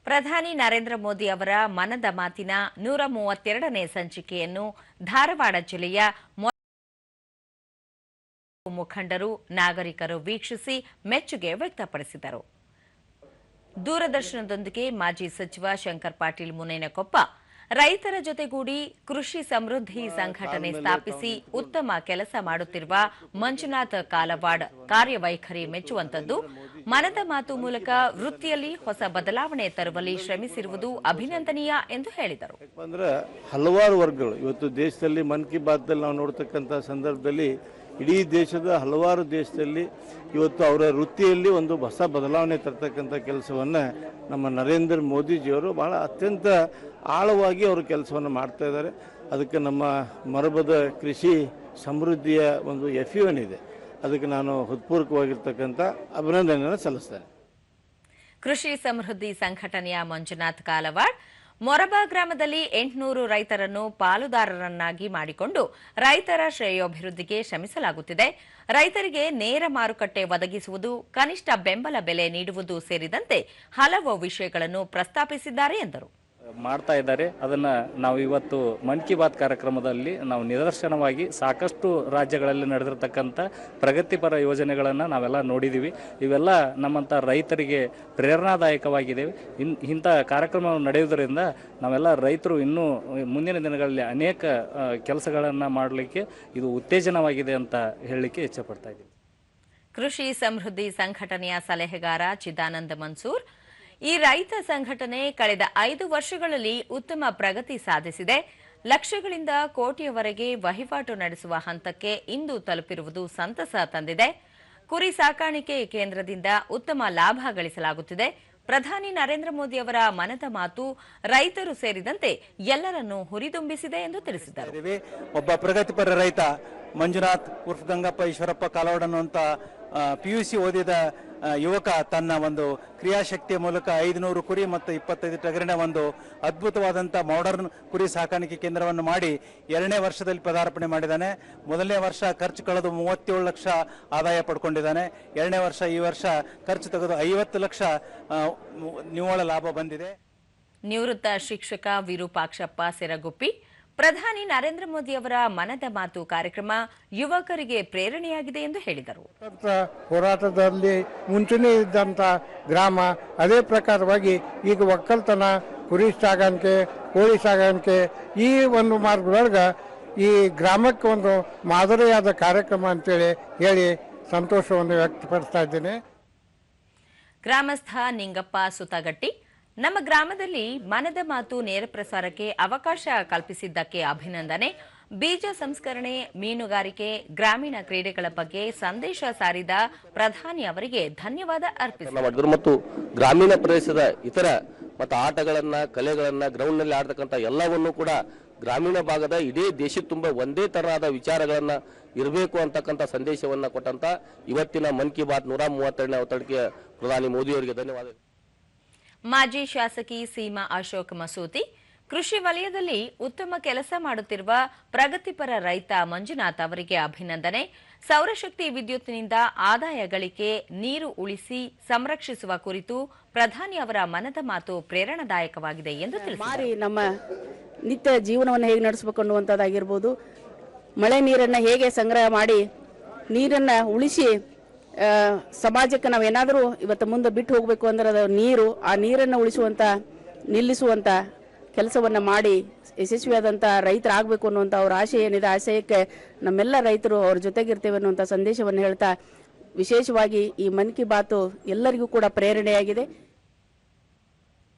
ಪ್ರಧಾನಿ ನರೇಂದ್ರ ಮೋದಿ ಅವರ ಮನದ ಮಾತಿನ 132ನೇ ಸಂಚಿಕೆಯನ್ನು ಧಾರವಾಡ ಜಿಲ್ಲೆಯ ಮುಖಂಡರು ನಾಗರಿಕರು ವೀಕ್ಷಿಸಿ ಮೆಚ್ಚುಗೆ ವ್ಯಕ್ತಪಡಿಸಿದರು. ದೂರದರ್ಶನದೊಂದಿಗೆ ಮಾಜಿ ಸಚಿವ ಶಂಕರ್ ಪಾಟೀಲ್ ಮುನೇನಕೊಪ್ಪ ರೈತರ ಜೊತೆಗೂಡಿ ಕೃಷಿ ಸಮೃದ್ಧಿ ಸಂಘಟನೆ ಸ್ಥಾಪಿಸಿ ಉತ್ತಮ ಕೆಲಸ ಮಾಡುತ್ತಿರುವ ಮಂಜುನಾಥ್ ಕಾಲವಾಡ್ ಕಾರ್ಯವೈಖರಿ ಮೆಚ್ಚುವಂತದ್ದು. ಮನದ ಮಾತು ಮೂಲಕ ವೃತ್ತಿಯಲ್ಲಿ ಹೊಸ ಬದಲಾವಣೆ ತರುವಲ್ಲಿ ಶ್ರಮಿಸಿರುವುದು ಅಭಿನಂದನೀಯ ಎಂದು ಹೇಳಿದರು. ಹಲವಾರು ವರ್ಗಗಳು ಇವತ್ತು ದೇಶದಲ್ಲಿ ಮನ್ ಕಿ ಬಾತ್ದಲ್ಲಿ ನಾವು ನೋಡತಕ್ಕಂಥ ಸಂದರ್ಭದಲ್ಲಿ ಇಡೀ ದೇಶದ ಹಲವಾರು ದೇಶದಲ್ಲಿ ಇವತ್ತು ಅವರ ವೃತ್ತಿಯಲ್ಲಿ ಒಂದು ಹೊಸ ಬದಲಾವಣೆ ತರ್ತಕ್ಕಂಥ ಕೆಲಸವನ್ನು ನಮ್ಮ ನರೇಂದ್ರ ಮೋದಿಜಿಯವರು ಬಹಳ ಅತ್ಯಂತ ಆಳವಾಗಿ ಅವರು ಕೆಲಸವನ್ನು ಮಾಡ್ತಾ ಇದ್ದಾರೆ. ಅದಕ್ಕೆ ನಮ್ಮ ಮರಬದ ಕೃಷಿ ಸಮೃದ್ಧಿಯ ಒಂದು FUN ಇದೆ, ಅದಕ್ಕೆ ನಾನು ಹೃತ್ಪೂರ್ವಕವಾಗಿರ್ತಕ್ಕಂಥ ಅಭಿನಂದನೆಯನ್ನು ಸಲ್ಲಿಸ್ತೇನೆ. ಕೃಷಿ ಸಮೃದ್ಧಿ ಸಂಘಟನೆಯ ಮಂಜುನಾಥ್ ಕಾಲವಾಡ್ ಮೊರಬಾ ಗ್ರಾಮದಲ್ಲಿ 800 ರೈತರನ್ನು ಪಾಲುದಾರರನ್ನಾಗಿ ಮಾಡಿಕೊಂಡು ರೈತರ ಶ್ರೇಯೋಭಿವೃದ್ಧಿಗೆ ಶ್ರಮಿಸಲಾಗುತ್ತಿದೆ. ರೈತರಿಗೆ ನೇರ ಮಾರುಕಟ್ಟೆ ಒದಗಿಸುವುದು, ಕನಿಷ್ಠ ಬೆಂಬಲ ಬೆಲೆ ನೀಡುವುದು ಸೇರಿದಂತೆ ಹಲವು ವಿಷಯಗಳನ್ನು ಪ್ರಸ್ತಾಪಿಸಿದ್ದಾರೆ ಎಂದರು. ಮಾಡ್ತಾ ಇದ್ದಾರೆ. ಅದನ್ನು ನಾವು ಇವತ್ತು ಮನ್ ಕಿ ಬಾತ್ ಕಾರ್ಯಕ್ರಮದಲ್ಲಿ ನಾವು ನಿದರ್ಶನವಾಗಿ ಸಾಕಷ್ಟು ರಾಜ್ಯಗಳಲ್ಲಿ ನಡೆದಿರತಕ್ಕಂಥ ಪ್ರಗತಿಪರ ಯೋಜನೆಗಳನ್ನು ನಾವೆಲ್ಲ ನೋಡಿದ್ದೀವಿ. ಇವೆಲ್ಲ ನಮ್ಮಂಥ ರೈತರಿಗೆ ಪ್ರೇರಣಾದಾಯಕವಾಗಿದೆ. ಇಂಥ ಕಾರ್ಯಕ್ರಮ ನಡೆಯುವುದರಿಂದ ನಾವೆಲ್ಲ ರೈತರು ಇನ್ನೂ ಮುಂದಿನ ದಿನಗಳಲ್ಲಿ ಅನೇಕ ಕೆಲಸಗಳನ್ನು ಮಾಡಲಿಕ್ಕೆ ಇದು ಉತ್ತೇಜನವಾಗಿದೆ ಅಂತ ಹೇಳಲಿಕ್ಕೆ ಇಚ್ಛಪಡ್ತಾ ಇದ್ದೀವಿ. ಕೃಷಿ ಸಮೃದ್ಧಿ ಸಂಘಟನೆಯ ಸಲಹೆಗಾರ ಚಿದಾನಂದ ಮನ್ಸೂರ್, ಈ ರೈತ ಸಂಘಟನೆ ಕಳೆದ 5 ವರ್ಷಗಳಲ್ಲಿ ಉತ್ತಮ ಪ್ರಗತಿ ಸಾಧಿಸಿದೆ. ಲಕ್ಷಗಳಿಂದ ಕೋಟಿಯವರೆಗೆ ವಹಿವಾಟು ನಡೆಸುವ ಹಂತಕ್ಕೆ ಇಂದು ತಲುಪಿರುವುದು ಸಂತಸ ತಂದಿದೆ. ಕುರಿ ಸಾಕಾಣಿಕೆ ಕೇಂದ್ರದಿಂದ ಉತ್ತಮ ಲಾಭ ಗಳಿಸಲಾಗುತ್ತಿದೆ. ಪ್ರಧಾನಿ ನರೇಂದ್ರ ಮೋದಿ ಅವರ ಮನದ ಮಾತು ರೈತರು ಸೇರಿದಂತೆ ಎಲ್ಲರನ್ನೂ ಹುರಿದುಂಬಿಸಿದೆ ಎಂದು ತಿಳಿಸಿದರು. ಒಬ್ಬ ಪ್ರಗತಿಪರ ರೈತ ಮಂಜುನಾಥ್ ಉರ್ಫ್ ಗಂಗಪ್ಪ ಈಶ್ವರಪ್ಪ ಕಾಲವಾಡ್ ಅನ್ನುವಂಥ PUC ಓದಿದ ಯುವಕ ತನ್ನ ಒಂದು ಕ್ರಿಯಾಶಕ್ತಿಯ ಮೂಲಕ 500 ಕುರಿ ಮತ್ತು 25 ಟಗರಿನ ಒಂದು ಅದ್ಭುತವಾದಂಥ ಮಾಡರ್ನ್ ಕುರಿ ಸಾಕಾಣಿಕೆ ಕೇಂದ್ರವನ್ನು ಮಾಡಿ 2ನೇ ವರ್ಷದಲ್ಲಿ ಪದಾರ್ಪಣೆ ಮಾಡಿದ್ದಾನೆ. ಮೊದಲನೇ ವರ್ಷ ಖರ್ಚು ಕಳೆದು 37 ಲಕ್ಷ ಆದಾಯ ಪಡ್ಕೊಂಡಿದ್ದಾನೆ. 2ನೇ ವರ್ಷ ಈ ವರ್ಷ ಖರ್ಚು ತೆಗೆದು 50 ಲಕ್ಷ ನಿವ್ವಳ ಲಾಭ ಬಂದಿದೆ. ನಿವೃತ್ತ ಶಿಕ್ಷಕ ವಿರೂಪಾಕ್ಷಪ್ಪ ಸೆರಗುಪ್ಪಿ, ಪ್ರಧಾನಿ ನರೇಂದ್ರ ಮೋದಿ ಅವರ ಮನದ ಮಾತು ಕಾರ್ಯಕ್ರಮ ಯುವಕರಿಗೆ ಪ್ರೇರಣೆಯಾಗಿದೆ ಎಂದು ಹೇಳಿದರು. ಹೋರಾಟದಲ್ಲಿ ಮುಂಚೂಣಿ ಇದ್ದಂಥ ಗ್ರಾಮ, ಅದೇ ಪ್ರಕಾರವಾಗಿ ಈಗ ಒಕ್ಕಲ್ತನ, ಕುರಿ ಸಾಗಾಣಿಕೆ, ಕೋಳಿ ಸಾಗಾಣಿಕೆ ಈ ಒಂದು ಮಾರ್ಗದೊಳಗೆ ಈ ಗ್ರಾಮಕ್ಕೆ ಒಂದು ಮಾದರಿಯಾದ ಕಾರ್ಯಕ್ರಮ ಅಂತೇಳಿ ಹೇಳಿ ಸಂತೋಷವನ್ನು ವ್ಯಕ್ತಪಡಿಸ್ತಾ ಇದ್ದೇನೆ. ಗ್ರಾಮಸ್ಥ ನಿಂಗಪ್ಪ ಸುತಗಟ್ಟಿ, ನಮ್ಮ ಗ್ರಾಮದಲ್ಲಿ ಮನದ ಮಾತು ನೇರ ಪ್ರಸಾರಕ್ಕೆ ಅವಕಾಶ ಕಲ್ಪಿಸಿದ್ದಕ್ಕೆ ಅಭಿನಂದನೆ. ಬೀಜ ಸಂಸ್ಕರಣೆ, ಮೀನುಗಾರಿಕೆ, ಗ್ರಾಮೀಣ ಕ್ರೀಡೆಗಳ ಬಗ್ಗೆ ಸಂದೇಶ ಸಾರಿದ ಪ್ರಧಾನಿ ಅವರಿಗೆ ಧನ್ಯವಾದ ಅರ್ಪಿಸಿದರು. ಮತ್ತು ಗ್ರಾಮೀಣ ಪ್ರದೇಶದ ಇತರ ಮತ್ತು ಆಟಗಳನ್ನ, ಕಲೆಗಳನ್ನ ಗ್ರೌಂಡ್ ನಲ್ಲಿ ಆಡತಕ್ಕಂಥ ಎಲ್ಲವನ್ನೂ ಕೂಡ ಗ್ರಾಮೀಣ ಭಾಗದ ಇಡೀ ದೇಶದ ತುಂಬ ಒಂದೇ ತರಹದ ವಿಚಾರಗಳನ್ನ ಇರಬೇಕು ಅಂತಕ್ಕಂಥ ಸಂದೇಶವನ್ನ ಕೊಟ್ಟಂತ ಇವತ್ತಿನ ಮನ್ ಕಿ ಬಾತ್ 132ನೇ ಅವತರಣಿಕೆ ಪ್ರಧಾನಿ ಮೋದಿ ಅವರಿಗೆ ಧನ್ಯವಾದ. ಮಾಜಿ ಶಾಸಕಿ ಸೀಮಾ ಅಶೋಕ್ ಮಸೂತಿ, ಕೃಷಿ ವಲಯದಲ್ಲಿ ಉತ್ತಮ ಕೆಲಸ ಮಾಡುತ್ತಿರುವ ಪ್ರಗತಿಪರ ರೈತ ಮಂಜುನಾಥ್ ಅವರಿಗೆ ಅಭಿನಂದನೆ. ಸೌರಶಕ್ತಿ ವಿದ್ಯುತ್ನಿಂದ ಆದಾಯ ಗಳಿಕೆ, ನೀರು ಉಳಿಸಿ ಸಂರಕ್ಷಿಸುವ ಕುರಿತು ಪ್ರಧಾನಿ ಅವರ ಮನದ ಮಾತು ಪ್ರೇರಣಾದಾಯಕವಾಗಿದೆ ಎಂದು ತಿಳಿಸಿದರು. ನಮ್ಮ ನಿತ್ಯ ಜೀವನವನ್ನು ಹೇಗೆ ನಡೆಸಬೇಕು ಅನ್ನುವಂಥದ್ದಾಗಿರ್ಬೋದು, ಮಳೆ ನೀರನ್ನು ಹೇಗೆ ಸಂಗ್ರಹ ಮಾಡಿ ನೀರನ್ನು ಉಳಿಸಿ ಸಮಾಜಕ್ಕೆ ನಾವೇನಾದರೂ ಇವತ್ತು ಮುಂದೆ ಬಿಟ್ಟು ಹೋಗಬೇಕು ಅಂದ್ರೆ ಅದು ನೀರು, ಆ ನೀರನ್ನು ಉಳಿಸುವಂಥ, ನಿಲ್ಲಿಸುವಂಥ ಕೆಲಸವನ್ನು ಮಾಡಿ ಯಶಸ್ವಿಯಾದಂಥ ರೈತರಾಗಬೇಕು ಅನ್ನುವಂಥ ಅವ್ರ ಆಶಯ ಏನಿದೆ, ಆಶಯಕ್ಕೆ ನಮ್ಮೆಲ್ಲ ರೈತರು ಅವ್ರ ಜೊತೆಗಿರ್ತೇವೆ ಅನ್ನುವಂಥ ಸಂದೇಶವನ್ನು ಹೇಳ್ತಾ, ವಿಶೇಷವಾಗಿ ಈ ಮನ್ ಕಿ ಬಾತು ಎಲ್ಲರಿಗೂ ಕೂಡ ಪ್ರೇರಣೆಯಾಗಿದೆ.